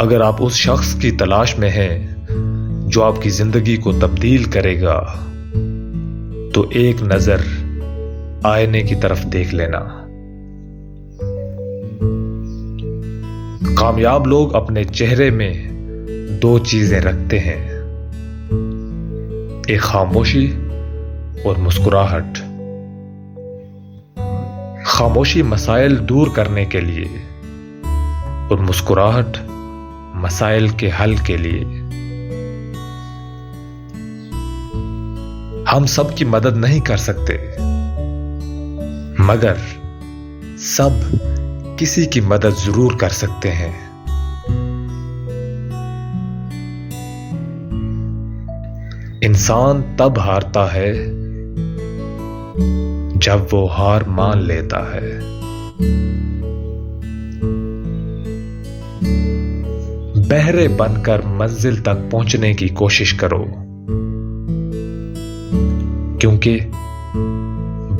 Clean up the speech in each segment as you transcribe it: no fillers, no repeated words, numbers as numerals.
اگر آپ اس شخص کی تلاش میں ہیں جو آپ کی زندگی کو تبدیل کرے گا تو ایک نظر آئینے کی طرف دیکھ لینا۔ کامیاب لوگ اپنے چہرے میں دو چیزیں رکھتے ہیں، ایک خاموشی اور مسکراہٹ۔ خاموشی مسائل دور کرنے کے لیے اور مسکراہٹ مسائل کے حل کے لیے۔ ہم سب کی مدد نہیں کر سکتے، مگر سب کسی کی مدد ضرور کر سکتے ہیں۔ انسان تب ہارتا ہے جب وہ ہار مان لیتا ہے۔ بہرے بن کر منزل تک پہنچنے کی کوشش کرو، کیونکہ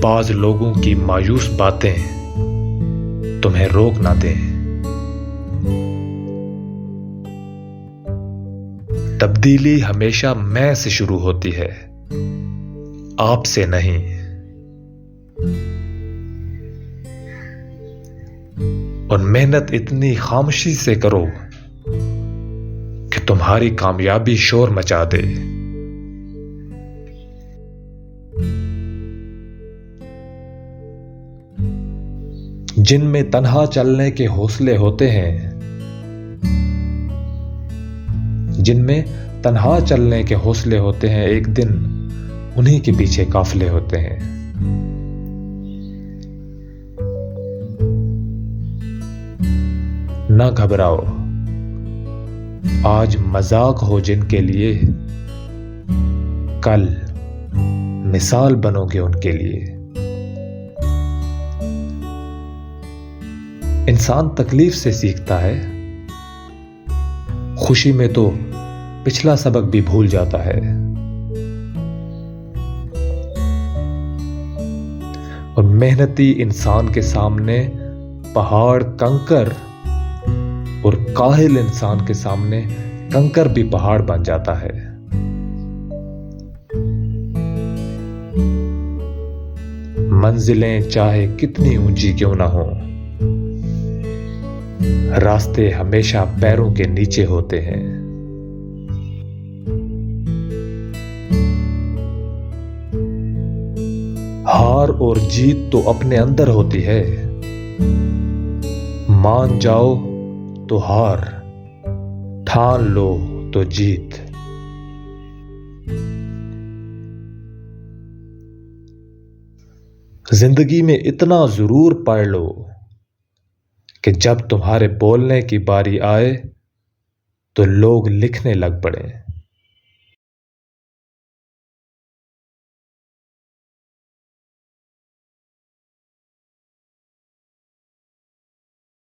بعض لوگوں کی مایوس باتیں تمہیں روک نہ دیں۔ تبدیلی ہمیشہ میں سے شروع ہوتی ہے، آپ سے نہیں۔ اور محنت اتنی خاموشی سے کرو کہ تمہاری کامیابی شور مچا دے۔ جن میں تنہا چلنے کے حوصلے ہوتے ہیں، ایک دن انہی کے پیچھے قافلے ہوتے ہیں۔ نہ گھبراؤ، آج مذاق ہو جن کے لیے، کل مثال بنو گے ان کے لیے۔ انسان تکلیف سے سیکھتا ہے، خوشی میں تو پچھلا سبق بھی بھول جاتا ہے۔ اور محنتی انسان کے سامنے پہاڑ کنکر اور کاہل انسان کے سامنے کنکر بھی پہاڑ بن جاتا ہے۔ منزلیں چاہے کتنی اونچی کیوں نہ ہوں، راستے ہمیشہ پیروں کے نیچے ہوتے ہیں۔ ہار اور جیت تو اپنے اندر ہوتی ہے، مان جاؤ تو ہار، ٹھان لو تو جیت۔ زندگی میں اتنا ضرور پڑھ لو کہ جب تمہارے بولنے کی باری آئے تو لوگ لکھنے لگ پڑیں۔